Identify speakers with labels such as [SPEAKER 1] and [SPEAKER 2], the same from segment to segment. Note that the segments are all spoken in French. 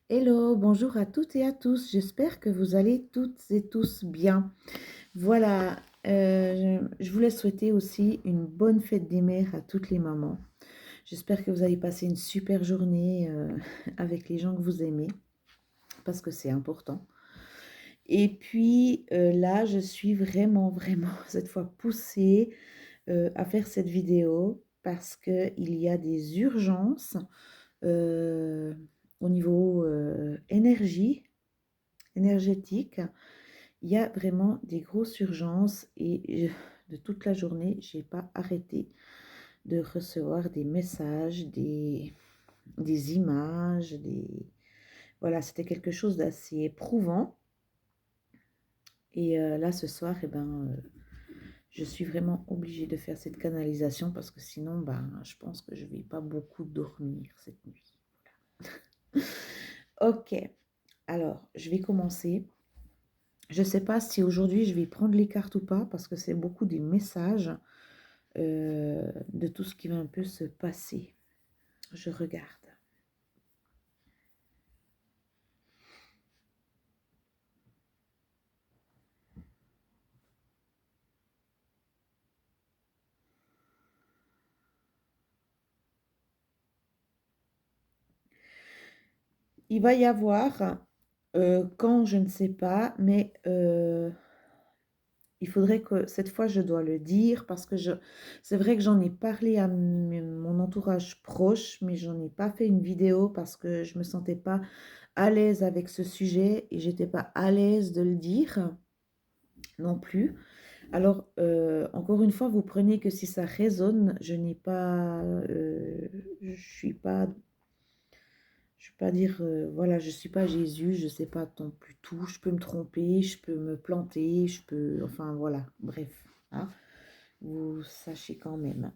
[SPEAKER 1] Hello, bonjour à toutes et à tous. J'espère que vous allez toutes et tous bien. Voilà, je voulais souhaiter aussi une bonne fête des mères à toutes les mamans. J'espère que vous allez passer une super journée avec les gens que vous aimez, parce que c'est important. Et puis là, je suis vraiment cette fois poussée à faire cette vidéo parce qu'il y a des urgences euh, au niveau énergétique. Il y a vraiment des grosses urgences et de toute la journée, j'ai pas arrêté de recevoir des messages, des images, Voilà, c'était quelque chose d'assez éprouvant. Et là, ce soir, je suis vraiment obligée de faire cette canalisation parce que sinon, je pense que je vais pas beaucoup dormir cette nuit. Ok, alors, je vais commencer. Je ne sais pas si aujourd'hui je vais prendre les cartes ou pas parce que c'est beaucoup des messages de tout ce qui va un peu se passer. Je regarde. Il va y avoir, quand je ne sais pas, mais il faudrait que cette fois je dois le dire parce que c'est vrai que j'en ai parlé à mon entourage proche, mais j'en ai pas fait une vidéo parce que je me sentais pas à l'aise avec ce sujet et j'étais pas à l'aise de le dire non plus. Alors, encore une fois, vous prenez que si ça résonne, je n'ai pas, je suis pas dire, voilà, je suis pas Jésus, je sais pas non plus tout, je peux me tromper, je peux me planter, enfin voilà, bref, hein, vous sachez quand même.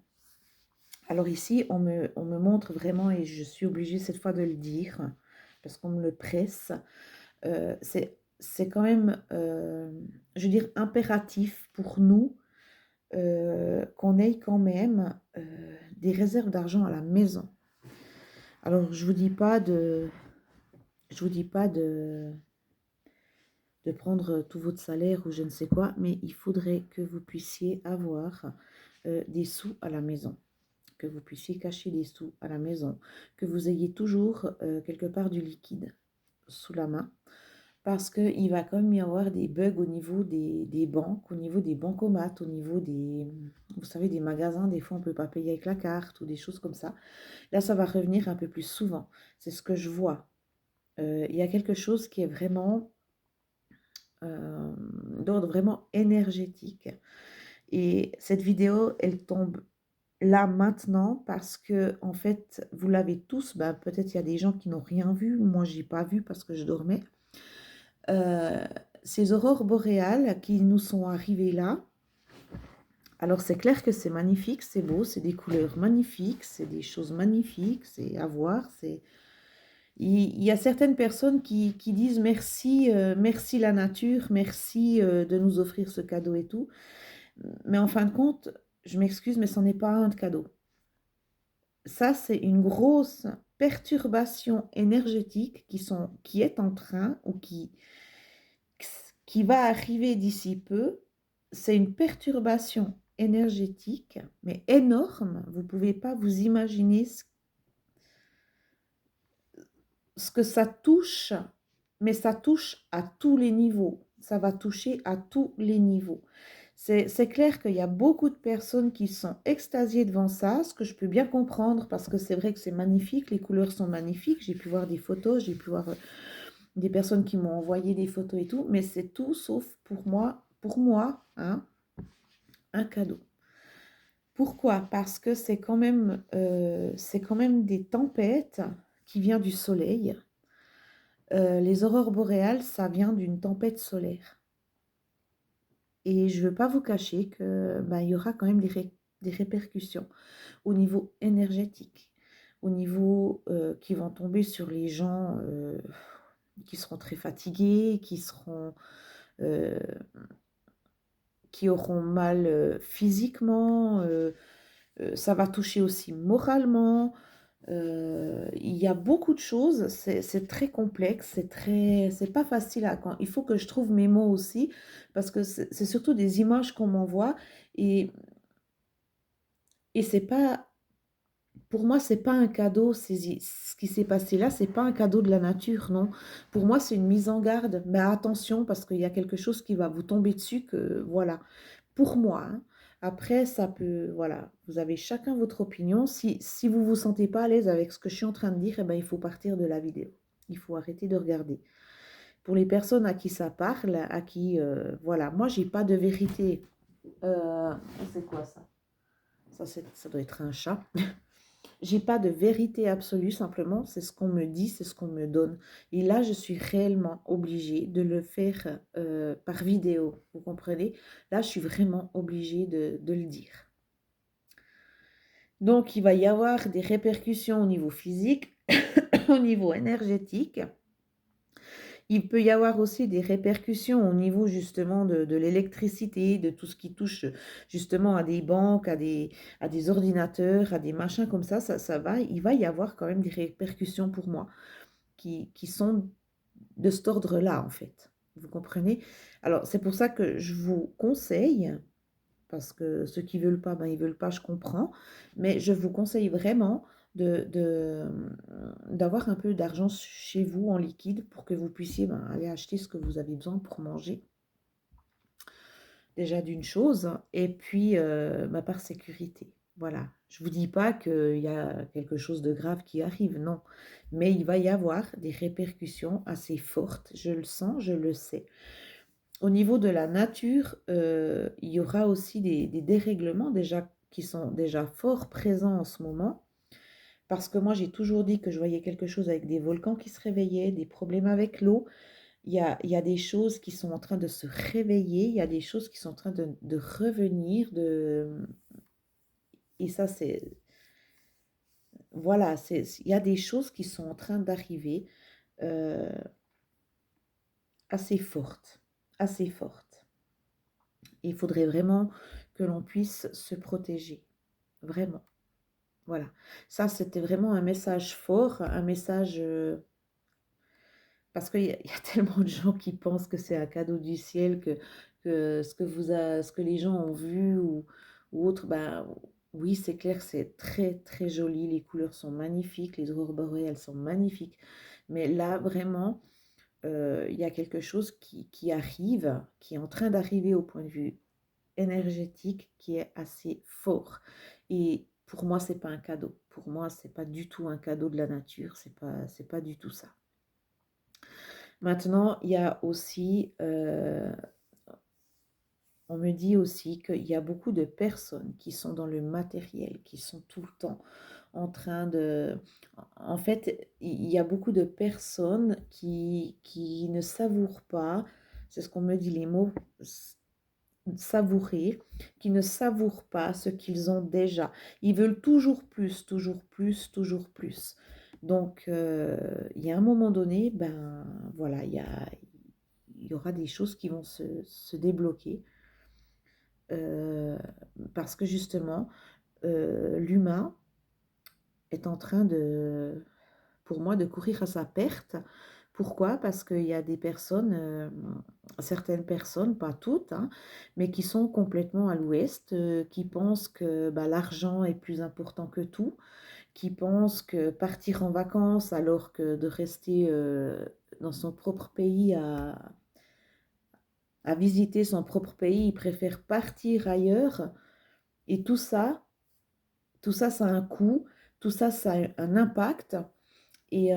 [SPEAKER 1] Alors ici, on me montre vraiment, et je suis obligée cette fois de le dire, parce qu'on me le presse, c'est quand même, je veux dire, impératif pour nous qu'on ait quand même des réserves d'argent à la maison. Alors, je vous dis pas de prendre tout votre salaire ou je ne sais quoi, mais il faudrait que vous puissiez avoir des sous à la maison, que vous puissiez cacher des sous à la maison, que vous ayez toujours quelque part du liquide sous la main. Parce qu'il va quand même y avoir des bugs au niveau des banques, au niveau des bancomates, au niveau vous savez, des magasins. Des fois, on ne peut pas payer avec la carte ou des choses comme ça. Là, ça va revenir un peu plus souvent. C'est ce que je vois. Il y a quelque chose qui est vraiment d'ordre vraiment énergétique. Et cette vidéo, elle tombe là maintenant parce que, en fait, vous l'avez tous. Peut-être il y a des gens qui n'ont rien vu. Moi, je n'ai pas vu parce que je dormais. Euh, ces aurores boréales qui nous sont arrivées là, alors c'est clair que c'est magnifique, c'est beau, c'est des couleurs magnifiques, c'est des choses magnifiques, c'est à voir. Il y a certaines personnes qui disent merci, merci la nature, merci de nous offrir ce cadeau et tout. Mais en fin de compte, je m'excuse, mais ce n'est pas un cadeau. Ça, c'est une grosse perturbation énergétique qui est en train ou qui va arriver d'ici peu. C'est une perturbation énergétique, mais énorme. Vous ne pouvez pas vous imaginer ce que ça touche, mais ça touche à tous les niveaux. Ça va toucher à tous les niveaux. C'est clair qu'il y a beaucoup de personnes qui sont extasiées devant ça, ce que je peux bien comprendre parce que c'est vrai que c'est magnifique, les couleurs sont magnifiques. J'ai pu voir des photos, j'ai pu voir des personnes qui m'ont envoyé des photos et tout, mais c'est tout sauf pour moi, hein, un cadeau. Pourquoi? Parce que c'est quand même des tempêtes qui viennent du soleil. Les aurores boréales, ça vient d'une tempête solaire. Et je ne veux pas vous cacher que il y aura quand même des répercussions au niveau énergétique, au niveau qui vont tomber sur les gens qui seront très fatigués, euh, qui auront mal physiquement, ça va toucher aussi moralement. Il y a beaucoup de choses, c'est très complexe, c'est pas facile à quand. Il faut que je trouve mes mots aussi, parce que c'est surtout des images qu'on m'envoie, et, et c'est pas, pour moi, c'est pas un cadeau. Ce qui s'est passé là, c'est pas un cadeau de la nature, non. Pour moi, c'est une mise en garde. Mais attention, parce qu'il y a quelque chose qui va vous tomber dessus, que voilà. Pour moi, hein. Après, ça peut, voilà, vous avez chacun votre opinion. Si vous vous sentez pas à l'aise avec ce que je suis en train de dire, eh ben, il faut partir de la vidéo. Il faut arrêter de regarder. Pour les personnes à qui ça parle, à qui, voilà, moi, j'ai pas de vérité. Euh, c'est quoi ça? Ça doit être un chat. J'ai pas de vérité absolue, simplement, c'est ce qu'on me dit, c'est ce qu'on me donne. Et là, je suis réellement obligée de le faire par vidéo, vous comprenez? Là, je suis vraiment obligée de le dire. Donc, il va y avoir des répercussions au niveau physique, au niveau énergétique. Il peut y avoir aussi des répercussions au niveau justement de l'électricité, de tout ce qui touche justement à des banques, à des ordinateurs, à des machins comme ça va, il va y avoir quand même des répercussions pour moi qui sont de cet ordre-là en fait. Vous comprenez? Alors c'est pour ça que je vous conseille, parce que ceux qui veulent pas, ben ils veulent pas, je comprends, mais je vous conseille vraiment d'avoir un peu d'argent chez vous en liquide pour que vous puissiez ben, aller acheter ce que vous avez besoin pour manger. Déjà d'une chose, et puis ben, par sécurité. Voilà. Je ne vous dis pas qu'il y a quelque chose de grave qui arrive, non. Mais il va y avoir des répercussions assez fortes. Je le sens, je le sais. Au niveau de la nature, il y aura aussi des dérèglements déjà qui sont déjà fort présents en ce moment. Parce que moi, j'ai toujours dit que je voyais quelque chose avec des volcans qui se réveillaient, des problèmes avec l'eau. Il y a des choses qui sont en train de se réveiller, il y a des choses qui sont en train de revenir. Et ça, c'est... Voilà, il y a des choses qui sont en train d'arriver euh, assez fortes, assez fortes. Il faudrait vraiment que l'on puisse se protéger, vraiment. Voilà, ça c'était vraiment un message fort, un message, parce qu'il y a tellement de gens qui pensent que c'est un cadeau du ciel, que ce que les gens ont vu ou autre, ben oui c'est clair, c'est très très joli, les couleurs sont magnifiques, les aurores boréales sont magnifiques, mais là vraiment, il y a quelque chose qui arrive, qui est en train d'arriver au point de vue énergétique qui est assez fort. Et pour moi, c'est pas un cadeau. Pour moi, c'est pas du tout un cadeau de la nature. C'est pas du tout ça. Maintenant, il y a aussi, on me dit aussi qu'il y a beaucoup de personnes qui sont dans le matériel, qui sont tout le temps en train de... En fait, il y a beaucoup de personnes qui ne savourent pas, c'est ce qu'on me dit les mots, savourer, qui ne savourent pas ce qu'ils ont déjà. Ils veulent toujours plus, toujours plus, toujours plus. Donc, il y a un moment donné, ben voilà, il y aura des choses qui vont se débloquer euh, parce que justement, l'humain est en train de, pour moi, de courir à sa perte. Pourquoi? Parce qu'il y a des personnes, certaines personnes, pas toutes, hein, mais qui sont complètement à l'ouest, qui pensent que bah, l'argent est plus important que tout, qui pensent que partir en vacances alors que de rester dans son propre pays à visiter son propre pays, ils préfèrent partir ailleurs. Et tout ça, ça a un coût, tout ça, ça a un impact. Et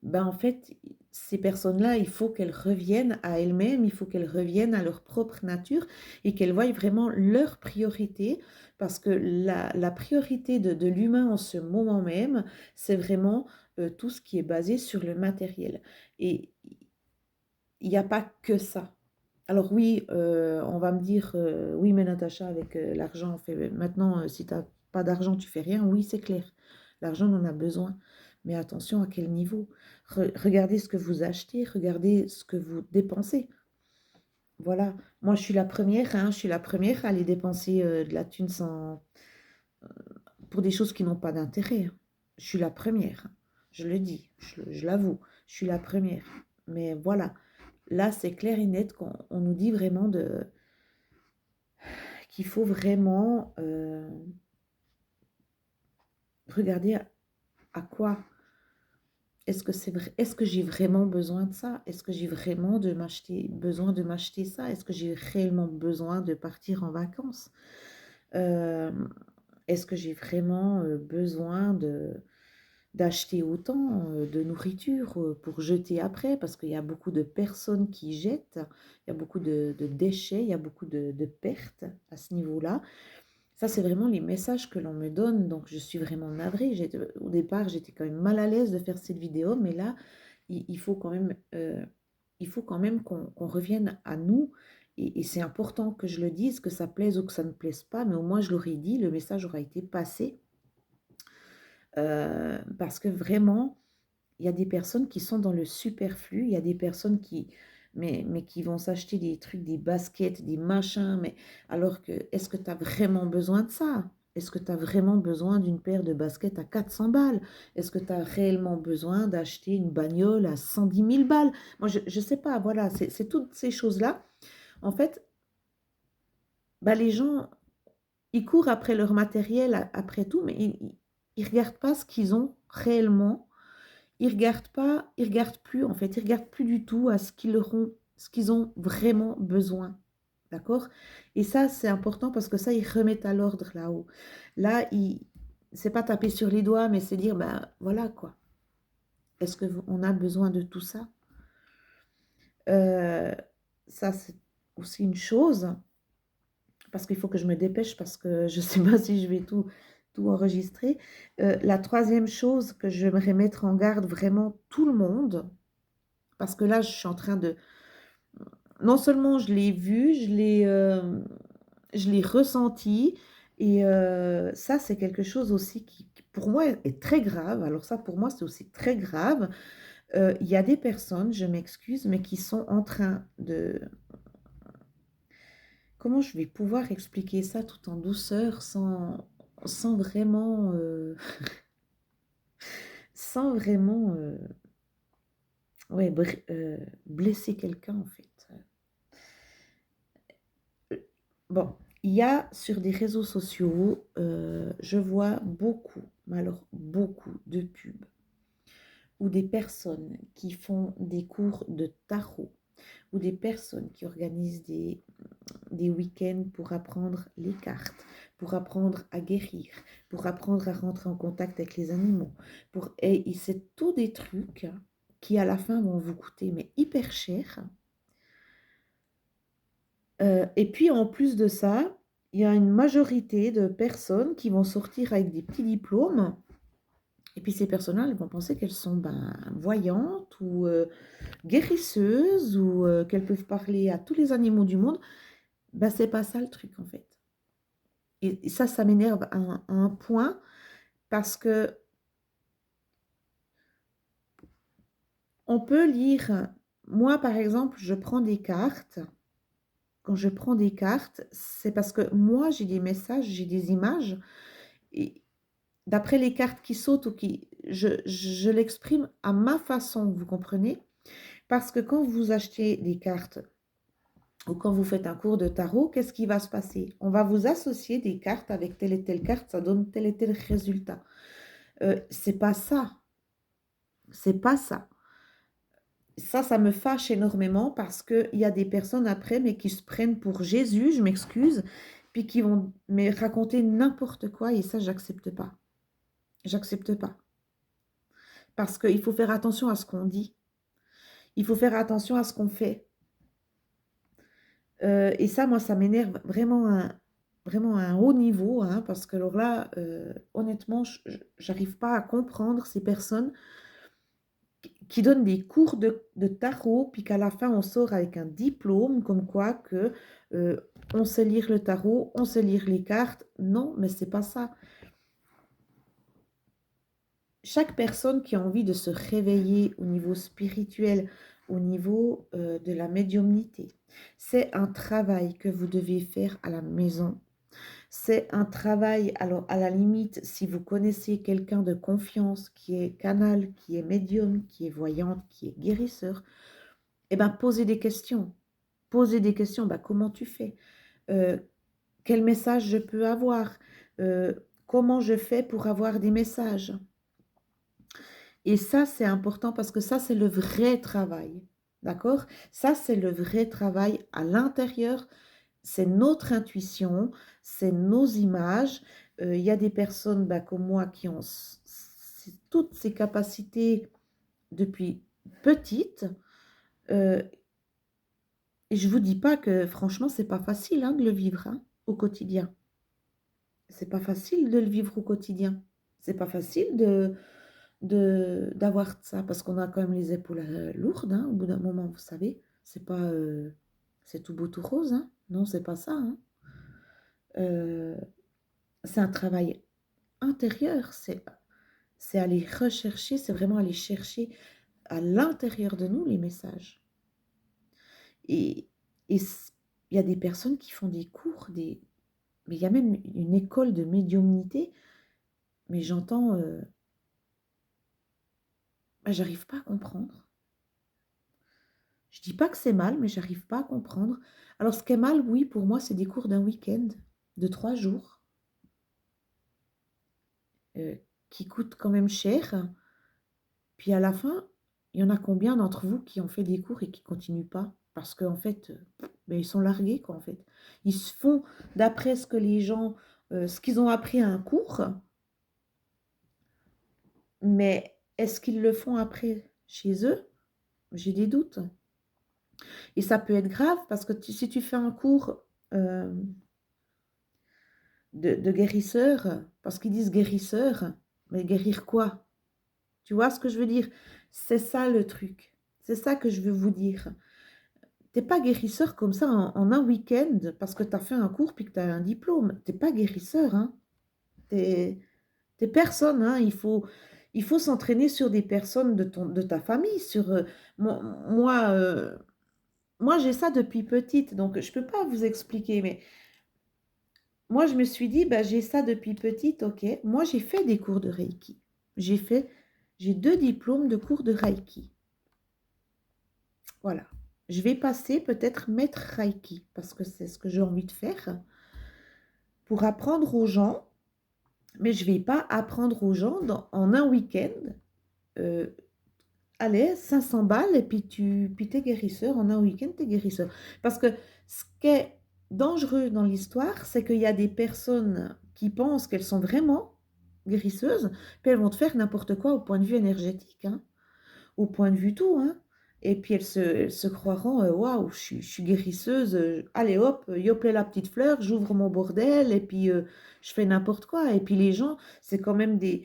[SPEAKER 1] ben en fait, ces personnes-là, il faut qu'elles reviennent à elles-mêmes, il faut qu'elles reviennent à leur propre nature et qu'elles voient vraiment leur priorité, parce que la priorité de l'humain en ce moment même, c'est vraiment tout ce qui est basé sur le matériel. Et il n'y a pas que ça. Alors oui, on va me dire, oui mais Natacha, avec l'argent, on fait... maintenant, si tu n'as pas d'argent, tu fais rien. Oui, c'est clair. L'argent, on en a besoin. Mais attention à quel niveau. Regardez ce que vous achetez, regardez ce que vous dépensez. Voilà. Moi, je suis la première, hein, je suis la première à aller dépenser de la thune sans... pour des choses qui n'ont pas d'intérêt, hein. Je suis la première, hein. Je le dis, je l'avoue, je suis la première. Mais voilà, là, c'est clair et net qu'on nous dit vraiment qu'il faut vraiment regarder à quoi. Est-ce que c'est vrai, est-ce que j'ai vraiment besoin de ça? Est-ce que j'ai vraiment besoin de m'acheter ça? Est-ce que j'ai réellement besoin de partir en vacances? Euh, Est-ce que j'ai vraiment besoin d'acheter autant de nourriture pour jeter après? Parce qu'il y a beaucoup de personnes qui jettent, il y a beaucoup de déchets, il y a beaucoup de pertes à ce niveau-là. Ça, c'est vraiment les messages que l'on me donne. Donc, je suis vraiment navrée. Au départ, j'étais quand même mal à l'aise de faire cette vidéo, mais là, il faut quand même, qu'on revienne à nous. Et c'est important que je le dise, que ça plaise ou que ça ne plaise pas, mais au moins je l'aurais dit, le message aura été passé. Parce que vraiment, il y a des personnes qui sont dans le superflu, il y a des personnes mais qui vont s'acheter des trucs, des baskets, des machins, mais alors que, est-ce que tu as vraiment besoin de ça? Est-ce que tu as vraiment besoin d'une paire de baskets à 400 balles? Est-ce que tu as réellement besoin d'acheter une bagnole à 110 000 balles? Moi, je ne sais pas, voilà, c'est toutes ces choses-là. En fait, bah, les gens, ils courent après leur matériel, après tout, mais ils ne regardent pas ce qu'ils ont réellement. Ils regardent pas, ils regardent plus en fait, ils regardent plus du tout à ce qu'ils ont vraiment besoin. D'accord? Et ça, c'est important parce que ça, ils remettent à l'ordre là-haut. Là, c'est pas taper sur les doigts, mais c'est dire, ben voilà quoi. Est-ce qu'on a besoin de tout ça? Euh, Ça, c'est aussi une chose, parce qu'il faut que je me dépêche parce que je sais pas si je vais tout enregistrer. La troisième chose que j'aimerais mettre en garde vraiment tout le monde, parce que là, je suis en train de... Non seulement je l'ai vu, je l'ai ressenti, et ça, c'est quelque chose aussi qui, pour moi, est très grave. Alors ça, pour moi, c'est aussi très grave. Il y a des personnes, je m'excuse, mais qui sont en train de... Comment je vais pouvoir expliquer ça tout en douceur, sans vraiment... sans vraiment ouais, blesser quelqu'un, en fait. Bon, il y a sur des réseaux sociaux, je vois beaucoup, mais alors beaucoup de pubs ou des personnes qui font des cours de tarot ou des personnes qui organisent des week-ends pour apprendre les cartes, pour apprendre à guérir, pour apprendre à rentrer en contact avec les animaux. Et c'est tous des trucs qui à la fin vont vous coûter mais hyper cher. Et puis en plus de ça, il y a une majorité de personnes qui vont sortir avec des petits diplômes. Et puis ces personnes-là, elles vont penser qu'elles sont voyantes ou guérisseuses ou qu'elles peuvent parler à tous les animaux du monde. C'est pas ça le truc en fait. Et ça m'énerve à un point parce que on peut lire. Moi, par exemple, je prends des cartes. Quand je prends des cartes, c'est parce que moi, j'ai des messages, j'ai des images. Et d'après les cartes qui sautent ou je l'exprime à ma façon, vous comprenez? Parce que quand vous achetez des cartes ou quand vous faites un cours de tarot, qu'est-ce qui va se passer? On va vous associer des cartes avec telle et telle carte, ça donne tel et tel résultat. C'est pas ça. C'est pas ça. Ça me fâche énormément parce qu'il y a des personnes après, mais qui se prennent pour Jésus, je m'excuse, puis qui vont me raconter n'importe quoi et ça, j'accepte pas. J'accepte pas. Parce qu'il faut faire attention à ce qu'on dit. Il faut faire attention à ce qu'on fait. Et ça, moi, ça m'énerve vraiment à un haut niveau, hein, parce que alors là, honnêtement, j'arrive pas à comprendre ces personnes qui donnent des cours de tarot, puis qu'à la fin, on sort avec un diplôme, comme quoi que on sait lire le tarot, on sait lire les cartes. Non, mais c'est pas ça. Chaque personne qui a envie de se réveiller au niveau spirituel, au niveau de la médiumnité, c'est un travail que vous devez faire à la maison. C'est un travail, alors à la limite, si vous connaissez quelqu'un de confiance qui est canal, qui est médium, qui est voyante, qui est guérisseur, eh ben posez des questions. Posez des questions, bah, comment tu fais? Euh, quel message je peux avoir? Euh, comment je fais pour avoir des messages? Et ça, c'est important parce que ça, c'est le vrai travail. D'accord? Ça, c'est le vrai travail à l'intérieur. C'est notre intuition, c'est nos images. Il y a des personnes bah, comme moi qui ont toutes ces capacités depuis petite. Euh, et je ne vous dis pas que franchement, c'est pas facile hein, de le vivre hein, au quotidien. C'est pas facile de le vivre au quotidien. C'est pas facile d'avoir ça parce qu'on a quand même les épaules lourdes hein, au bout d'un moment, vous savez. C'est pas c'est tout beau tout rose hein. Non, c'est pas ça hein. Euh, c'est un travail intérieur, c'est aller rechercher, c'est vraiment aller chercher à l'intérieur de nous les messages. Et il y a des personnes qui font des cours, mais il y a même une école de médiumnité, mais j'entends, bah, j'arrive pas à comprendre. Je dis pas que c'est mal, mais j'arrive pas à comprendre. Alors ce qui est mal, oui, pour moi, c'est des cours d'un week-end de 3 jours euh, qui coûtent quand même cher. Puis à la fin, il y en a combien d'entre vous qui ont fait des cours et qui ne continuent pas? Parce qu'en fait, ben, ils sont largués, quoi, en fait. Ils se font, d'après ce que les gens, ce qu'ils ont appris à un cours, mais est-ce qu'ils le font après chez eux? J'ai des doutes. Et ça peut être grave parce que si tu fais un cours euh, de guérisseur, parce qu'ils disent guérisseur, mais guérir quoi? Tu vois ce que je veux dire? C'est ça le truc. C'est ça que je veux vous dire. T'es pas guérisseur comme ça en un week-end parce que tu as fait un cours puis que tu as un diplôme. T'es pas guérisseur, hein. T'es, t'es personne, hein. Il faut s'entraîner sur des personnes de ta famille. Moi, moi, moi, j'ai ça depuis petite, donc je peux pas vous expliquer. Mais moi, je me suis dit, bah, j'ai ça depuis petite, ok. Moi, j'ai fait des cours de Reiki. J'ai fait, j'ai 2 diplômes de cours de Reiki. Voilà. Je vais passer peut-être maître Reiki parce que c'est ce que j'ai envie de faire pour apprendre aux gens, mais je ne vais pas apprendre aux gens en un week-end. euh, Allez, 500 balles et puis t'es guérisseur. En un week-end, t'es guérisseur. Parce que ce qui est dangereux dans l'histoire, c'est qu'il y a des personnes qui pensent qu'elles sont vraiment guérisseuses, puis elles vont te faire n'importe quoi au point de vue énergétique, hein, au point de vue tout, hein. Et puis elles se croiront, waouh, je suis guérisseuse, allez hop, yoplait la petite fleur, j'ouvre mon bordel et puis je fais n'importe quoi. Et puis les gens, c'est quand même il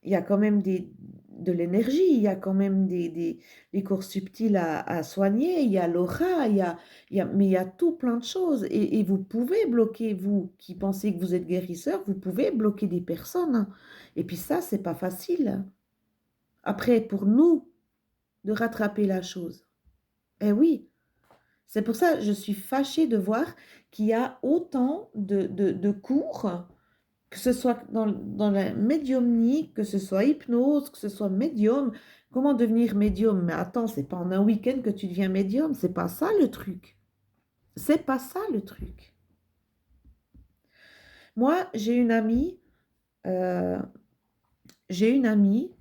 [SPEAKER 1] y a quand même de l'énergie, il y a quand même des corps subtils à soigner, il y a l'aura, mais il y a tout plein de choses. Et vous pouvez bloquer, vous qui pensez que vous êtes guérisseur, vous pouvez bloquer des personnes, hein. Et puis ça, c'est pas facile. Après, pour nous, de rattraper la chose. Eh oui, c'est pour ça que je suis fâchée de voir qu'il y a autant de cours, que ce soit dans la médiumnie, que ce soit hypnose, que ce soit médium. Comment devenir médium? Mais attends, c'est pas en un week-end que tu deviens médium, c'est pas ça le truc. C'est pas ça le truc. Moi, euh, j'ai une amie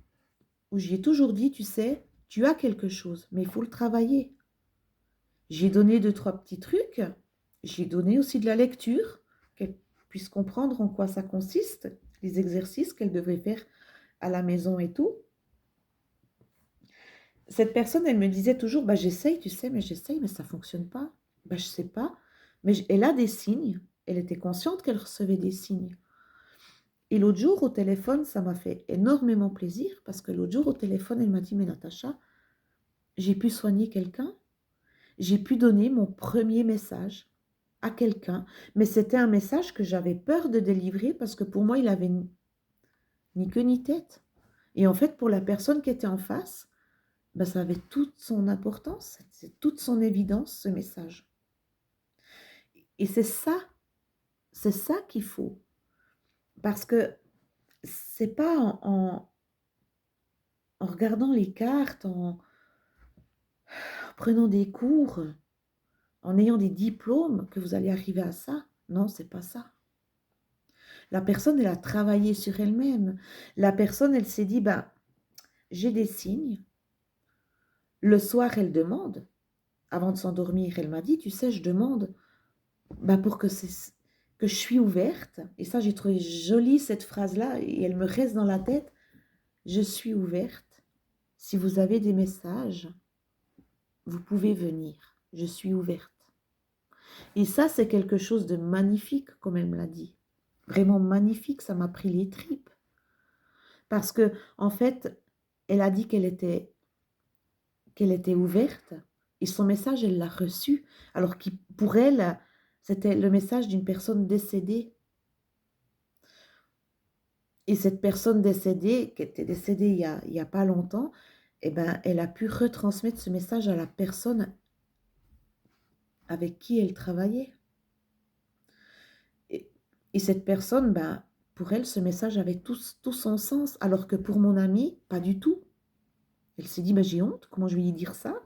[SPEAKER 1] où j'ai toujours dit, tu sais, tu as quelque chose, mais il faut le travailler. J'ai donné 2, 3 petits trucs. J'ai donné aussi de la lecture, qu'elle puisse comprendre en quoi ça consiste, les exercices qu'elle devrait faire à la maison et tout. Cette personne, elle me disait toujours, bah, j'essaye, tu sais, mais ça ne fonctionne pas. Bah, je ne sais pas. Mais elle a des signes. Elle était consciente qu'elle recevait des signes. Et l'autre jour, au téléphone, ça m'a fait énormément plaisir parce que l'autre jour, au téléphone, elle m'a dit, mais Natacha, j'ai pu soigner quelqu'un. J'ai pu donner mon premier message à quelqu'un, mais c'était un message que j'avais peur de délivrer parce que pour moi, il avait ni queue ni tête. Et en fait, pour la personne qui était en face, ben, ça avait toute son importance, c'est toute son évidence, ce message. Et c'est ça C'est ça qu'il faut. Parce que c'est pas en regardant les cartes, en prenant des cours, en ayant des diplômes que vous allez arriver à ça. Non, c'est pas ça. La personne, elle a travaillé sur elle-même. La personne, elle s'est dit, ben, j'ai des signes. Le soir, elle demande. Avant de s'endormir, elle m'a dit, tu sais, je demande pour que je suis ouverte. Et ça, j'ai trouvé jolie cette phrase-là et elle me reste dans la tête. Je suis ouverte. Si vous avez des messages, vous pouvez venir. Je suis ouverte. Et ça, c'est quelque chose de magnifique, comme elle me l'a dit. Vraiment magnifique, ça m'a pris les tripes. Parce que, en fait, elle a dit qu'elle était ouverte et son message, elle l'a reçu. Alors que pour elle, c'était le message d'une personne décédée. Et cette personne décédée, qui était décédée il y a pas longtemps, eh ben, elle a pu retransmettre ce message à la personne avec qui elle travaillait. Et cette personne, ben, pour elle, ce message avait tout son sens, alors que pour mon amie, pas du tout. Elle s'est dit, ben, j'ai honte, comment je vais lui dire ça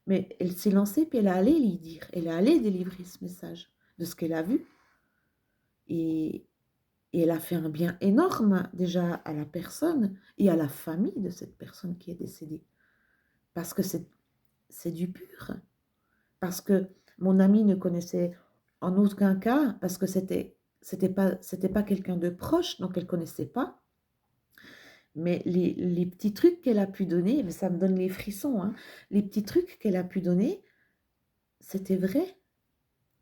[SPEAKER 1] mais elle s'est lancée, puis elle est allée lui dire, elle est allée délivrer ce message de ce qu'elle a vu. Et elle a fait un bien énorme déjà à la personne et à la famille de cette personne qui est décédée. Parce que c'est du pur. Parce que mon amie ne connaissait en aucun cas, parce que c'était pas quelqu'un de proche, donc elle ne connaissait pas. Mais les petits trucs qu'elle a pu donner, mais ça me donne les frissons, hein, les petits trucs qu'elle a pu donner, c'était vrai.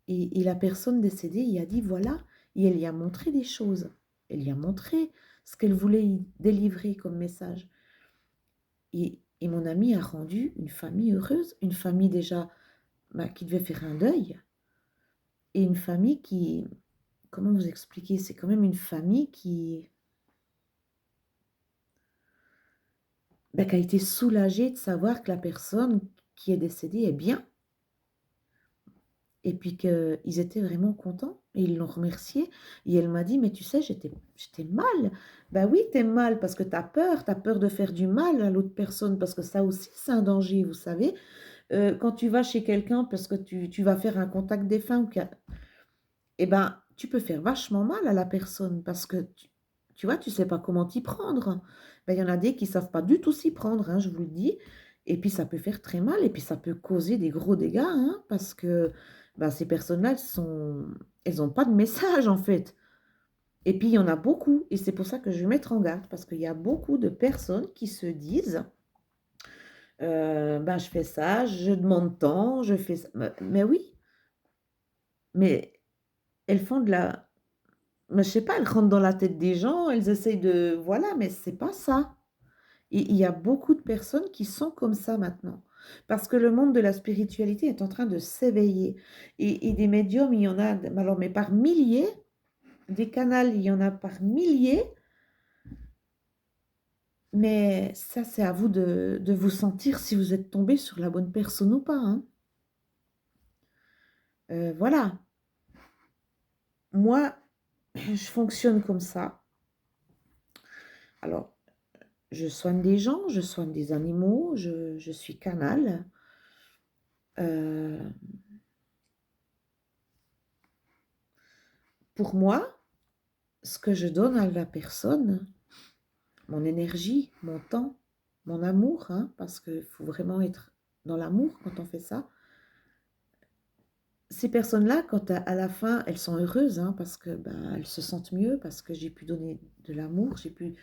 [SPEAKER 1] Et la personne décédée y a dit voilà, et elle y a montré des choses. Elle y a montré ce qu'elle voulait y délivrer comme message. Et mon amie a rendu une famille heureuse, une famille déjà qui devait faire un deuil, et une famille qui, comment vous expliquer, c'est quand même une famille qui a été soulagée de savoir que la personne qui est décédée est bien. Et puis qu'ils étaient vraiment contents et ils l'ont remerciée. Et elle m'a dit, mais tu sais, j'étais mal. Ben oui, t'es mal parce que t'as peur de faire du mal à l'autre personne parce que ça aussi, c'est un danger, vous savez. Quand tu vas chez quelqu'un parce que tu vas faire un contact défunt, eh ben, tu peux faire vachement mal à la personne parce que tu vois, tu sais pas comment t'y prendre. Ben, il y en a des qui savent pas du tout s'y prendre, hein, je vous le dis. Et puis, ça peut faire très mal et puis ça peut causer des gros dégâts, hein, parce que ben, ces personnes-là, elles ont pas de message, en fait. Et puis, il y en a beaucoup. Et c'est pour ça que je vais mettre en garde, parce qu'il y a beaucoup de personnes qui se disent, ben, je fais ça, je demande tant, je fais ça. Mais oui, mais elles font de la... Mais je sais pas, elles rentrent dans la tête des gens, elles essayent de... Voilà, mais c'est pas ça. Et il y a beaucoup de personnes qui sont comme ça maintenant. Parce que le monde de la spiritualité est en train de s'éveiller. Et des médiums, il y en a, alors, mais par milliers, des canaux, il y en a par milliers. Mais ça, c'est à vous de vous sentir si vous êtes tombé sur la bonne personne ou pas, hein. Voilà. Moi, je fonctionne comme ça. Alors, je soigne des gens, je soigne des animaux, je suis canal. Pour moi, ce que je donne à la personne, mon énergie, mon temps, mon amour, hein, parce qu'il faut vraiment être dans l'amour quand on fait ça. Ces personnes-là, quand à la fin, elles sont heureuses, hein, parce que elles se sentent mieux, parce que j'ai pu donner de l'amour, j'ai pu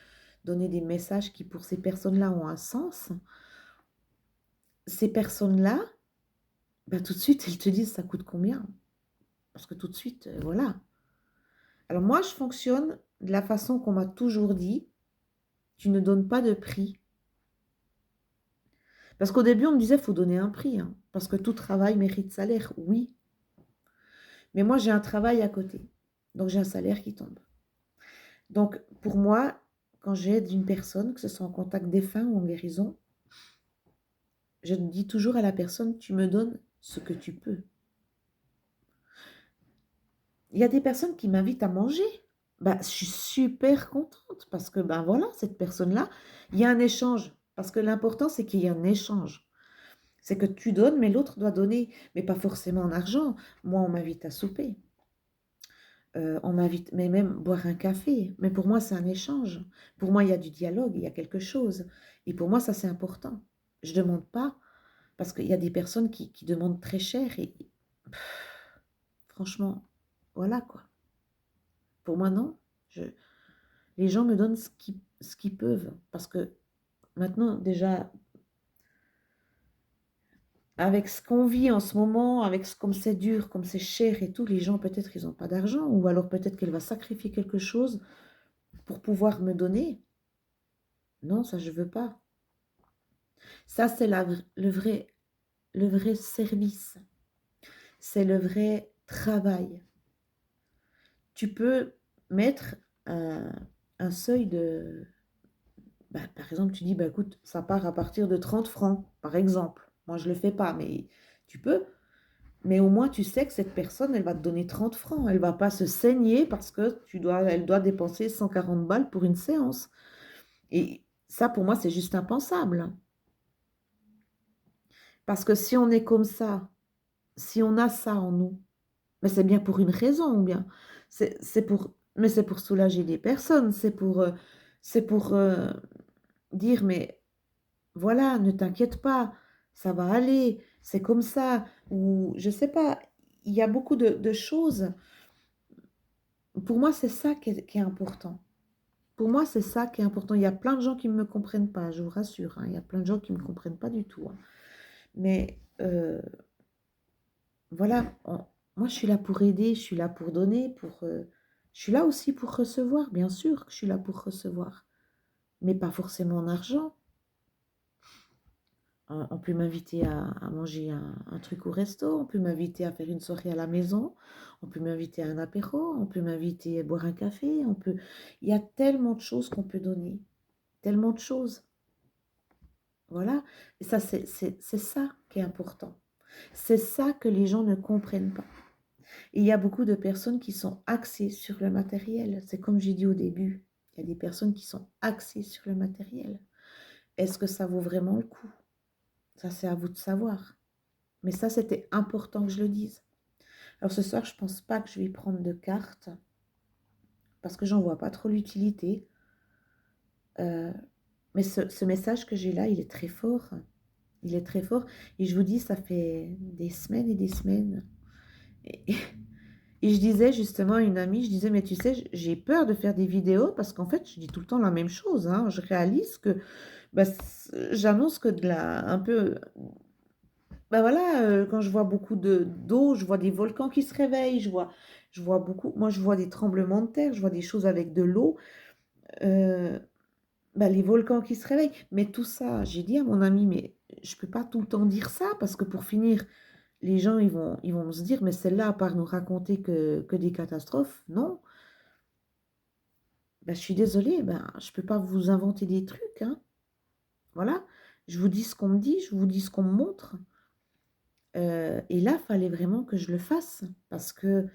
[SPEAKER 1] donner des messages qui, pour ces personnes-là, ont un sens. Ces personnes-là, tout de suite, elles te disent ça coûte combien? Parce que tout de suite, voilà. Alors moi, je fonctionne de la façon qu'on m'a toujours dit, tu ne donnes pas de prix. Parce qu'au début, on me disait, il faut donner un prix, hein, parce que tout travail mérite salaire, oui. Mais moi, j'ai un travail à côté, donc j'ai un salaire qui tombe. Donc, pour moi, quand j'aide une personne, que ce soit en contact défunt ou en guérison, je dis toujours à la personne, tu me donnes ce que tu peux. Il y a des personnes qui m'invitent à manger. Bah, je suis super contente parce que, ben voilà, cette personne-là, il y a un échange. Parce que l'important, c'est qu'il y ait un échange. C'est que tu donnes, mais l'autre doit donner, mais pas forcément en argent. Moi, on m'invite à souper. On m'invite, mais même boire un café. Mais pour moi, c'est un échange. Pour moi, il y a du dialogue, il y a quelque chose. Et pour moi, ça, c'est important. Je ne demande pas, parce qu'il y a des personnes qui demandent très cher. Et franchement, voilà quoi. Pour moi, non. Je, les gens me donnent ce qu'ils peuvent. Parce que maintenant, déjà, avec ce qu'on vit en ce moment, avec comme c'est dur, comme c'est cher et tout, les gens, peut-être, ils n'ont pas d'argent. Ou alors, peut-être qu'elle va sacrifier quelque chose pour pouvoir me donner. Non, ça, je veux pas. Ça, c'est le vrai service. C'est le vrai travail. Tu peux mettre un, un seuil de... bah, par exemple, tu dis, bah, écoute, ça part à partir de 30 francs, par exemple. Moi, je ne le fais pas, mais tu peux. Mais au moins, tu sais que cette personne, elle va te donner 30 francs. Elle ne va pas se saigner parce que elle doit dépenser 140 balles pour une séance. Et ça, pour moi, c'est juste impensable. Parce que si on est comme ça, si on a ça en nous, mais c'est bien pour une raison, ou bien. Mais c'est pour soulager des personnes, c'est pour dire, mais voilà, ne t'inquiète pas, ça va aller, c'est comme ça. Ou je sais pas, il y a beaucoup de choses. Pour moi, c'est ça qui est important. Pour moi, c'est ça qui est important. Il y a plein de gens qui ne me comprennent pas, je vous rassure, hein. Il y a plein de gens qui ne me comprennent pas du tout, hein. Mais voilà, moi je suis là pour aider, je suis là pour donner, je suis là aussi pour recevoir, bien sûr que je suis là pour recevoir, mais pas forcément en argent. On peut m'inviter à manger un truc au resto, on peut m'inviter à faire une soirée à la maison, on peut m'inviter à un apéro, on peut m'inviter à boire un café, on peut... Il y a tellement de choses qu'on peut donner, tellement de choses. Voilà, et ça, c'est ça qui est important. C'est ça que les gens ne comprennent pas. Et il y a beaucoup de personnes qui sont axées sur le matériel. C'est comme j'ai dit au début, il y a des personnes qui sont axées sur le matériel. Est-ce que ça vaut vraiment le coup? Ça, c'est à vous de savoir. Mais ça, c'était important que je le dise. Alors ce soir, je ne pense pas que je vais prendre de cartes parce que j'en vois pas trop l'utilité. Euh, mais ce message que j'ai là, il est très fort. Il est très fort. Et je vous dis, ça fait des semaines et des semaines. Et, et je disais justement à une amie, je disais, mais tu sais, j'ai peur de faire des vidéos parce qu'en fait, je dis tout le temps la même chose, hein. Je réalise que bah, j'annonce que de la, un peu, bah voilà, quand je vois beaucoup d'eau, je vois des volcans qui se réveillent, je vois beaucoup, moi je vois des tremblements de terre, je vois des choses avec de l'eau, euh, bah, les volcans qui se réveillent. Mais tout ça, j'ai dit à mon ami, mais je peux pas tout le temps dire ça parce que pour finir, les gens, ils vont se dire, mais celle-là, à part nous raconter que des catastrophes, non. Ben, je suis désolée, ben, je ne peux pas vous inventer des trucs, hein. Voilà, je vous dis ce qu'on me dit, je vous dis ce qu'on me montre. Et là, il fallait vraiment que je le fasse parce que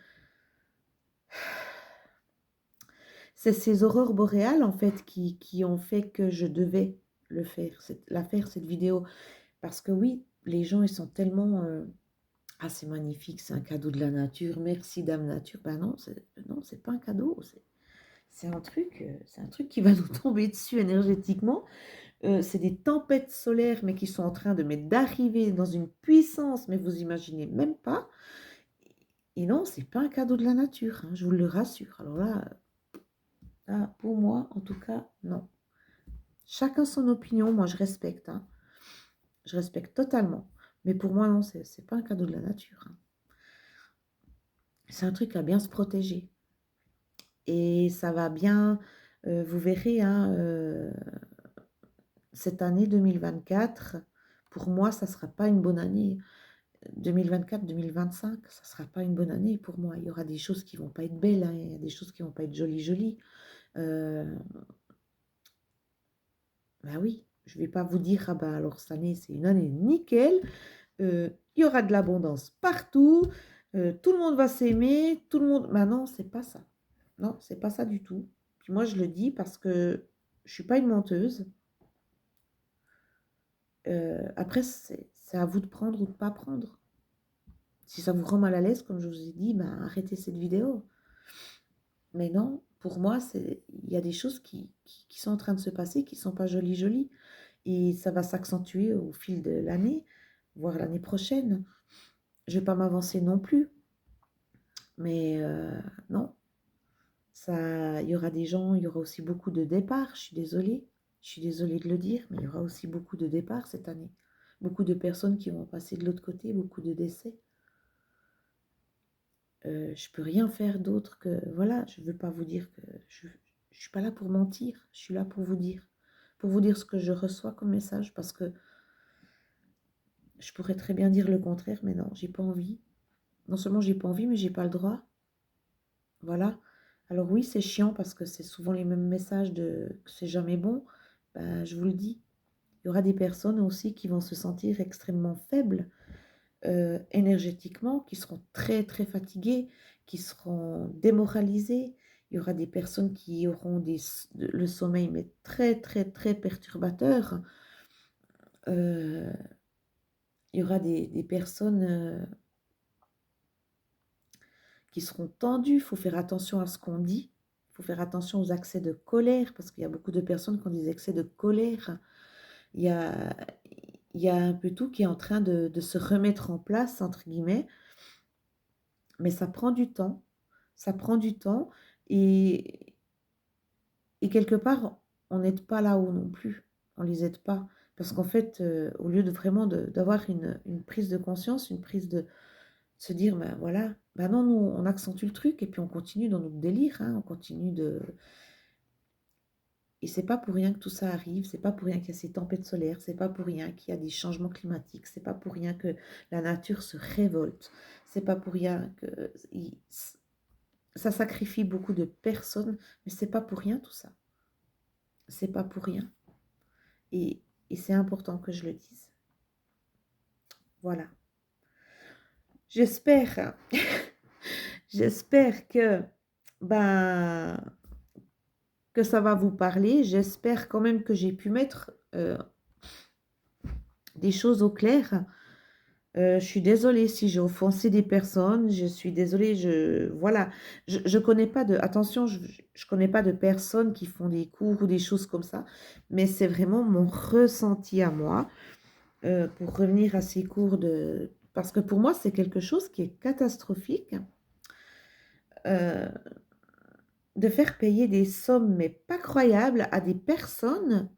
[SPEAKER 1] c'est ces aurores boréales, en fait, qui ont fait que je devais le faire, cette vidéo. Parce que oui, les gens, ils sont tellement... ah, c'est magnifique, c'est un cadeau de la nature, merci Dame Nature. Ben non, c'est pas un cadeau, c'est un truc qui va nous tomber dessus énergétiquement. C'est des tempêtes solaires, mais qui sont en train d'arriver dans une puissance, mais vous imaginez même pas. Et non, c'est pas un cadeau de la nature, hein, je vous le rassure. Alors là, pour moi, en tout cas, non. Chacun son opinion, moi je respecte, hein. Je respecte totalement. Mais pour moi, non, c'est pas un cadeau de la nature, hein. C'est un truc à bien se protéger. Et ça va bien, vous verrez, hein, cette année 2024, pour moi, ça ne sera pas une bonne année. 2024-2025, ça ne sera pas une bonne année pour moi. Il y aura des choses qui ne vont pas être belles, hein. Il y a des choses qui ne vont pas être jolies, jolies. Ben oui, je ne vais pas vous dire, ah ben alors cette année, c'est une année nickel. Il y aura de l'abondance partout. tout le monde va s'aimer, tout le monde... Bah non, c'est pas ça. Non, c'est pas ça du tout. Puis moi, je le dis parce que je suis pas une menteuse. Après, c'est à vous de prendre ou de pas prendre. Si ça vous rend mal à l'aise, comme je vous ai dit, bah, arrêtez cette vidéo. Mais non, pour moi, il y a des choses qui sont en train de se passer, qui sont pas jolies, jolies. Et ça va s'accentuer au fil de l'année, voire l'année prochaine. Je vais pas m'avancer non plus. Mais non, ça, il y aura des gens, il y aura aussi beaucoup de départs, je suis désolée. Je suis désolée de le dire, mais il y aura aussi beaucoup de départs cette année. Beaucoup de personnes qui vont passer de l'autre côté, beaucoup de décès. Je peux rien faire d'autre que... Voilà, je veux pas vous dire que... Je suis pas là pour mentir, je suis là pour vous dire. Pour vous dire ce que je reçois comme message, parce que je pourrais très bien dire le contraire, mais non, j'ai pas envie. Non seulement j'ai pas envie, mais j'ai pas le droit. Voilà. Alors oui, c'est chiant parce que c'est souvent les mêmes messages de que c'est jamais bon. Ben, je vous le dis. Il y aura des personnes aussi qui vont se sentir extrêmement faibles énergétiquement, qui seront très très fatiguées, qui seront démoralisées. Il y aura des personnes qui auront le sommeil mais très très très perturbateur. Euh, il y aura des personnes qui seront tendues. Il faut faire attention à ce qu'on dit. Il faut faire attention aux accès de colère, parce qu'il y a beaucoup de personnes qui ont des excès de colère. Il y a, il y a un peu tout qui est en train de se remettre en place, entre guillemets, mais ça prend du temps. Ça prend du temps et, et quelque part, on n'aide pas là-haut non plus. On ne les aide pas. Parce qu'en fait, au lieu de vraiment d'avoir une prise de conscience, une prise de se dire, ben voilà, ben non, nous, on accentue le truc et puis on continue dans notre délire, hein, on continue de... Et c'est pas pour rien que tout ça arrive, c'est pas pour rien qu'il y a ces tempêtes solaires, c'est pas pour rien qu'il y a des changements climatiques, c'est pas pour rien que la nature se révolte, c'est pas pour rien que ça sacrifie beaucoup de personnes, mais c'est pas pour rien tout ça. C'est pas pour rien. Et, et c'est important que je le dise. Voilà. J'espère, j'espère ben, que ça va vous parler. J'espère quand même que j'ai pu mettre des choses au clair. Je suis désolée si j'ai offensé des personnes. Je suis désolée. Voilà. Je connais pas de... Attention, je connais pas de personnes qui font des cours ou des choses comme ça. Mais c'est vraiment mon ressenti à moi. Pour revenir à ces cours de... Parce que pour moi, c'est quelque chose qui est catastrophique. Euh, de faire payer des sommes, mais pas croyables, à des personnes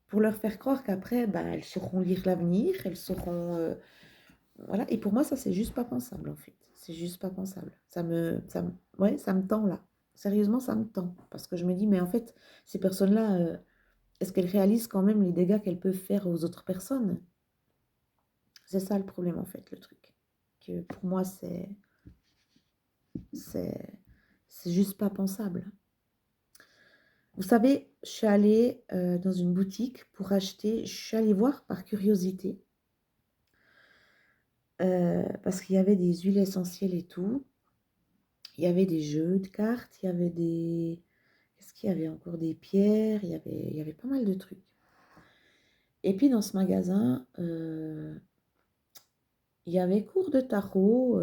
[SPEAKER 1] pour leur faire croire qu'après, bah, elles sauront lire l'avenir, elles sauront... voilà. Et pour moi, ça, c'est juste pas pensable, en fait. C'est juste pas pensable. Ouais, ça me tend, là. Sérieusement, ça me tend. Parce que je me dis, mais en fait, ces personnes-là, est-ce qu'elles réalisent quand même les dégâts qu'elles peuvent faire aux autres personnes? C'est ça le problème, en fait, le truc. Que pour moi, c'est juste pas pensable. Vous savez, je suis allée dans une boutique pour acheter, je suis allée voir par curiosité, parce qu'il y avait des huiles essentielles et tout. Il y avait des jeux de cartes, il y avait des... Qu'est-ce qu'il y avait encore? Des pierres, il y avait pas mal de trucs. Et puis dans ce magasin, il y avait cours de tarot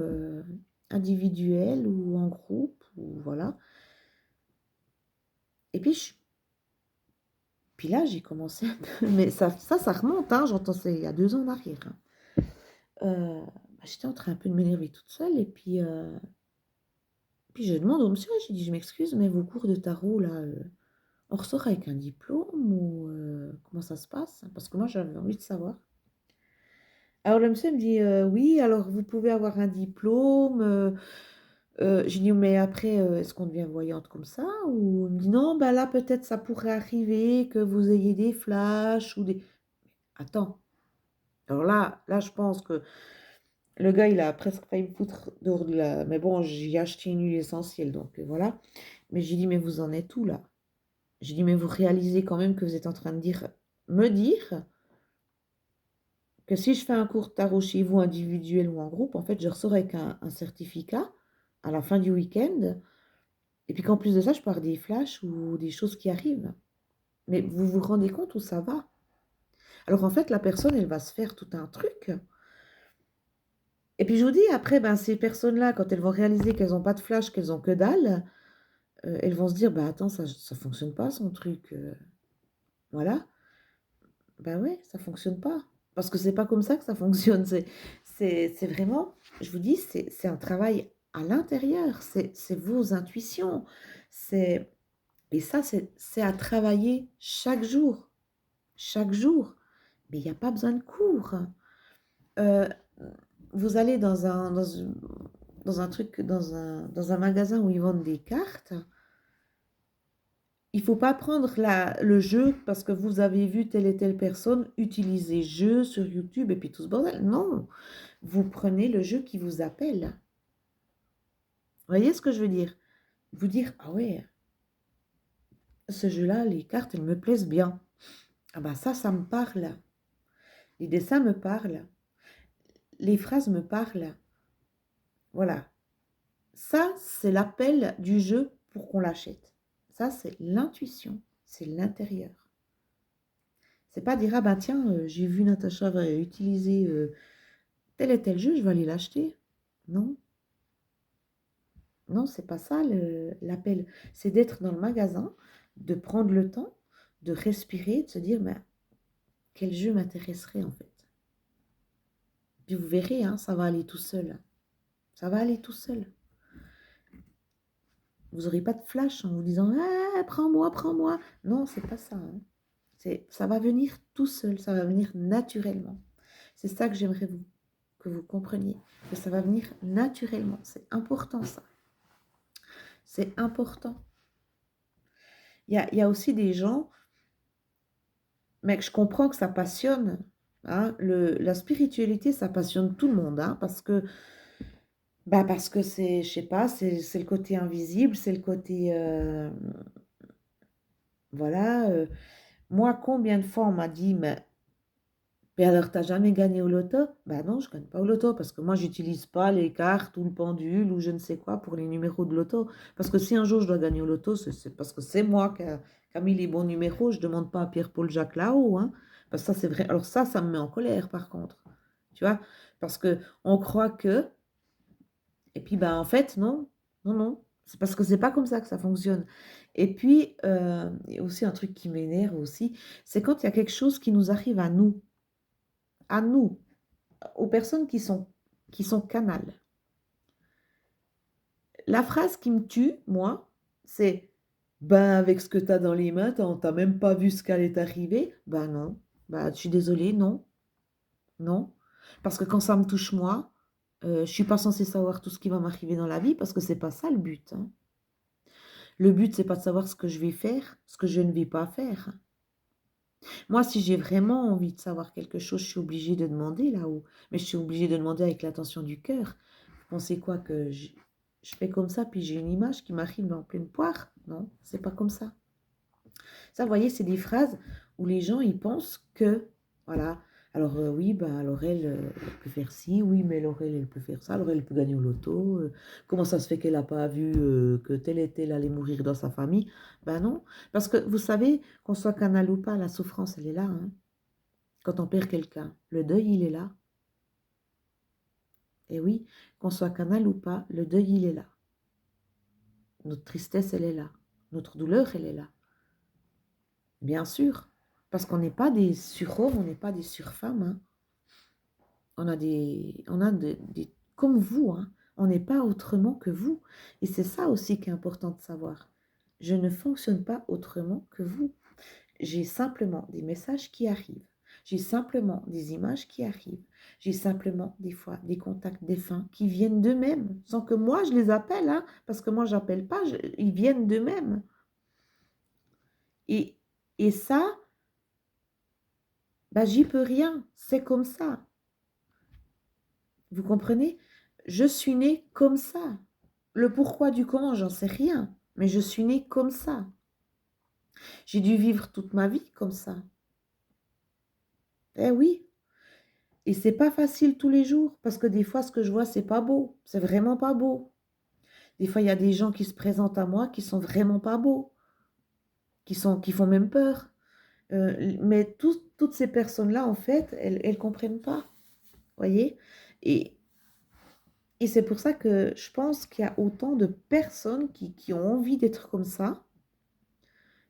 [SPEAKER 1] individuel ou en groupe, ou voilà. Et puis là, j'ai commencé un peu... Mais ça remonte, hein, j'entends ça il y a 2 ans en arrière. Hein. J'étais en train un peu de m'énerver toute seule, et puis je demande au monsieur, j'ai dit, je m'excuse, mais vos cours de tarot, là, on ressort avec un diplôme ou comment ça se passe? Parce que moi, j'avais envie de savoir. Alors le monsieur me dit, oui, alors vous pouvez avoir un diplôme. J'ai dit, mais après, est-ce qu'on devient voyante comme ça? Ou il me dit, non, ben là, peut-être ça pourrait arriver que vous ayez des flashs ou des... Attends. Alors là, je pense que le gars, il a presque failli me foutre dehors de la... Mais bon, j'ai acheté une huile essentielle, donc voilà. Mais j'ai dit, mais vous en êtes où là? J'ai dit, mais vous réalisez quand même que vous êtes en train de me dire que si je fais un cours de tarot chez vous, individuel ou en groupe, en fait, je ressors avec un certificat à la fin du week-end. Et puis qu'en plus de ça, je peux avoir des flashs ou des choses qui arrivent. Mais vous vous rendez compte où ça va? Alors en fait, la personne, elle va se faire tout un truc. Et puis je vous dis, après, ben, ces personnes-là, quand elles vont réaliser qu'elles n'ont pas de flash, qu'elles ont que dalle, elles vont se dire, bah attends, ça ne fonctionne pas son truc. Voilà. Ben ouais, ça ne fonctionne pas. Parce que c'est pas comme ça que ça fonctionne. C'est vraiment, je vous dis, c'est un travail à l'intérieur. C'est vos intuitions. Et ça, c'est à travailler chaque jour. Chaque jour. Mais il n'y a pas besoin de cours. Euh, vous allez dans un truc, dans un magasin où ils vendent des cartes. Il ne faut pas prendre le jeu parce que vous avez vu telle et telle personne utiliser jeu sur YouTube et puis tout ce bordel. Non, vous prenez le jeu qui vous appelle. Vous voyez ce que je veux dire? Vous dire, ah ouais, ce jeu-là, les cartes, elles me plaisent bien. Ah bah ça me parle. Les dessins me parlent. Les phrases me parlent. Voilà. Ça, c'est l'appel du jeu pour qu'on l'achète. Ça, c'est l'intuition. C'est l'intérieur. C'est pas dire, ah ben tiens, j'ai vu Natacha utiliser tel et tel jeu, je vais aller l'acheter. Non, non, c'est pas ça l'appel. C'est d'être dans le magasin, de prendre le temps, de respirer, de se dire, mais quel jeu m'intéresserait en fait. Puis vous verrez, hein, ça va aller tout seul. Ça va aller tout seul. Vous n'aurez pas de flash en vous disant, ah, prends-moi, prends-moi. Non, c'est pas ça. Hein. Ça va venir tout seul, ça va venir naturellement. C'est ça que j'aimerais que vous compreniez, que ça va venir naturellement. C'est important ça. C'est important. Il y a aussi des gens, mais je comprends que ça passionne. Hein, la spiritualité, ça passionne tout le monde, hein, parce que c'est, je sais pas, c'est le côté invisible, c'est le côté, voilà. Moi, combien de fois on m'a dit, mais alors, t'as jamais gagné au loto? Ben non, je gagne pas au loto parce que moi, j'utilise pas les cartes ou le pendule ou je ne sais quoi pour les numéros de loto. Parce que si un jour je dois gagner au loto, c'est parce que c'est moi qui a mis les bons numéros. Je demande pas à Pierre-Paul Jacques là-haut, hein. Parce que ça, c'est vrai. Alors ça me met en colère par contre. Tu vois? Parce que on croit que, et puis ben en fait, non, non, non. C'est parce que c'est pas comme ça que ça fonctionne. Et puis, il y a aussi un truc qui m'énerve aussi, c'est quand il y a quelque chose qui nous arrive à nous, aux personnes qui sont canales. La phrase qui me tue, moi, c'est ben avec ce que tu as dans les mains, t'as même pas vu ce qu'allait t'arriver. Ben non, ben je suis désolée, non, non. Parce que quand ça me touche moi, je suis pas censée savoir tout ce qui va m'arriver dans la vie parce que c'est pas ça le but. Hein. Le but, c'est pas de savoir ce que je vais faire, ce que je ne vais pas faire. Moi, si j'ai vraiment envie de savoir quelque chose, je suis obligée de demander là-haut. Mais je suis obligée de demander avec l'attention du cœur. Vous pensez quoi que je fais comme ça, puis j'ai une image qui m'arrive en pleine poire? Non, c'est pas comme ça. Ça, vous voyez, c'est des phrases où les gens, ils pensent que, voilà, alors oui, ben, Laurel, elle peut faire ci, oui, mais Laurel, elle peut faire ça, Laurel, elle peut gagner au loto. Comment ça se fait qu'elle n'a pas vu que tel et tel allait mourir dans sa famille? Ben non, parce que vous savez, qu'on soit canal ou pas, la souffrance, elle est là. Hein. Quand on perd quelqu'un, le deuil, il est là. Et oui, qu'on soit canal ou pas, le deuil, il est là. Notre tristesse, elle est là. Notre douleur, elle est là. Bien sûr, parce qu'on n'est pas des surhommes, on n'est pas des surfemmes. Hein. On a comme vous, hein. On n'est pas autrement que vous. Et c'est ça aussi qui est important de savoir. Je ne fonctionne pas autrement que vous. J'ai simplement des messages qui arrivent. J'ai simplement des images qui arrivent. J'ai simplement des fois des contacts défunts qui viennent d'eux-mêmes, sans que moi je les appelle, hein, parce que moi j'appelle pas, ils viennent d'eux-mêmes. Et, et ça, bah, j'y peux rien, c'est comme ça. Vous comprenez? Je suis née comme ça. Le pourquoi du comment, j'en sais rien, mais je suis née comme ça. J'ai dû vivre toute ma vie comme ça. Eh oui, Et c'est pas facile tous les jours, parce que des fois, ce que je vois, c'est pas beau. C'est vraiment pas beau. Des fois, il y a des gens qui se présentent à moi qui sont vraiment pas beaux, qui font même peur. Mais toutes ces personnes-là, en fait, elles comprennent pas, voyez? Et, et c'est pour ça que je pense qu'il y a autant de personnes qui ont envie d'être comme ça,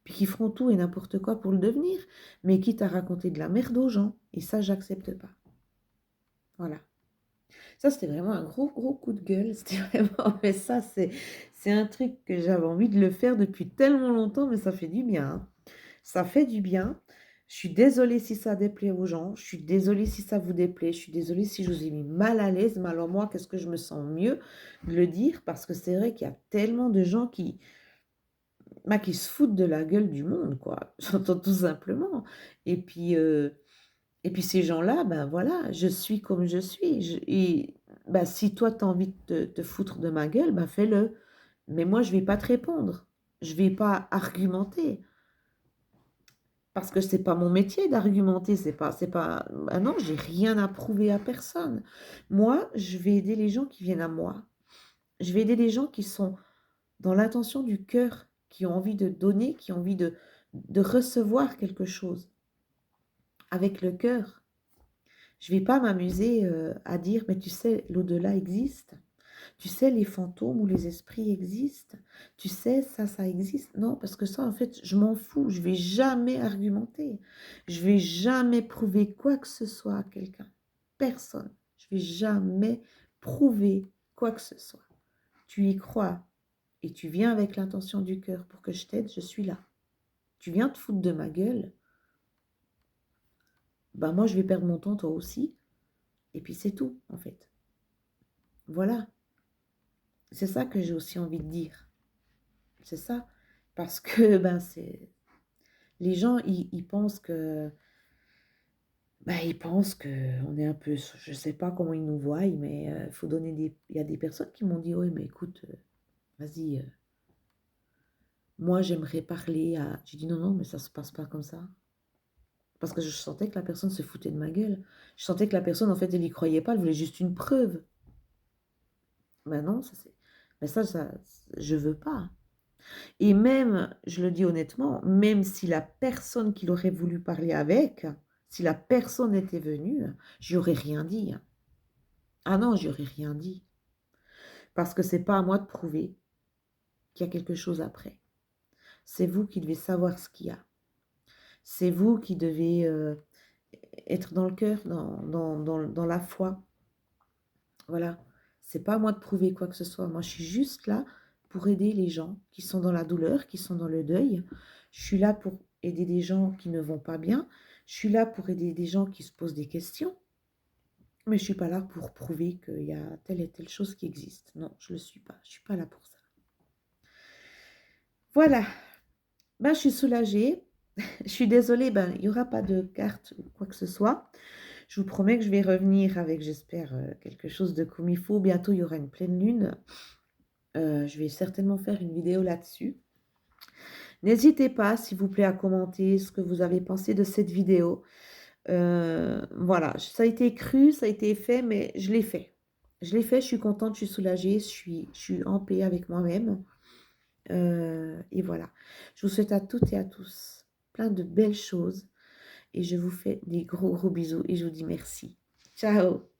[SPEAKER 1] puis qui feront tout et n'importe quoi pour le devenir, mais quitte à raconter de la merde aux gens. Et ça, j'accepte pas. Voilà. Ça, c'était vraiment un gros, gros coup de gueule. C'était vraiment, mais ça, c'est un truc que j'avais envie de le faire depuis tellement longtemps, mais ça fait du bien, hein. Ça fait du bien. Je suis désolée si ça déplaît aux gens. Je suis désolée si ça vous déplaît. Je suis désolée si je vous ai mis mal à l'aise. Mais alors moi, qu'est-ce que je me sens mieux de le dire? Parce que c'est vrai qu'il y a tellement de gens qui se foutent de la gueule du monde, quoi. J'entends tout simplement. Et puis, euh, et puis ces gens-là, ben voilà, je suis comme je suis. Et ben, si toi, tu as envie de te foutre de ma gueule, ben fais-le. Mais moi, je ne vais pas te répondre. Je ne vais pas argumenter. Parce que c'est pas mon métier d'argumenter, ah non, j'ai rien à prouver à personne. Moi, je vais aider les gens qui viennent à moi. Je vais aider les gens qui sont dans l'intention du cœur, qui ont envie de donner, qui ont envie de recevoir quelque chose avec le cœur. Je vais pas m'amuser à dire, mais tu sais, l'au-delà existe. Tu sais, les fantômes ou les esprits existent. Tu sais, ça existe. Non, parce que ça, en fait, je m'en fous. Je vais jamais argumenter. Je vais jamais prouver quoi que ce soit à quelqu'un. Personne. Je vais jamais prouver quoi que ce soit. Tu y crois et tu viens avec l'intention du cœur pour que je t'aide, je suis là. Tu viens te foutre de ma gueule, ben moi, je vais perdre mon temps, toi aussi. Et puis c'est tout, en fait. Voilà. C'est ça que j'ai aussi envie de dire. C'est ça. Parce que ben, les gens, ils pensent que... Ben, ils pensent qu'on est un peu... Je ne sais pas comment ils nous voient, mais faut donner des... Il y a des personnes qui m'ont dit, oui, mais écoute, vas-y, moi, j'aimerais parler à... J'ai dit, non, non, mais ça ne se passe pas comme ça. Parce que je sentais que la personne se foutait de ma gueule. Je sentais que la personne, en fait, elle n'y croyait pas, elle voulait juste une preuve. Ben non, ça c'est... Mais ça, je veux pas. Et même, je le dis honnêtement, même si la personne qu'il aurait voulu parler avec, si la personne était venue, j'y aurais rien dit. Ah non, j'y aurais rien dit. Parce que c'est pas à moi de prouver qu'il y a quelque chose après. C'est vous qui devez savoir ce qu'il y a. C'est vous qui devez être dans le cœur, dans la foi. Voilà. C'est pas à moi de prouver quoi que ce soit. Moi, je suis juste là pour aider les gens qui sont dans la douleur, qui sont dans le deuil. Je suis là pour aider des gens qui ne vont pas bien. Je suis là pour aider des gens qui se posent des questions. Mais je ne suis pas là pour prouver qu'il y a telle et telle chose qui existe. Non, je ne le suis pas. Je ne suis pas là pour ça. Voilà. Ben, je suis soulagée. Je suis désolée, ben, il n'y aura pas de carte ou quoi que ce soit. Je vous promets que je vais revenir avec, j'espère, quelque chose de comme il faut. Bientôt, il y aura une pleine lune. Je vais certainement faire une vidéo là-dessus. N'hésitez pas, s'il vous plaît, à commenter ce que vous avez pensé de cette vidéo. Voilà, ça a été cru, ça a été fait, mais je l'ai fait. Je l'ai fait, je suis contente, je suis soulagée, je suis en paix avec moi-même. Et voilà. Je vous souhaite à toutes et à tous plein de belles choses. Et je vous fais des gros, gros bisous et je vous dis merci. Ciao!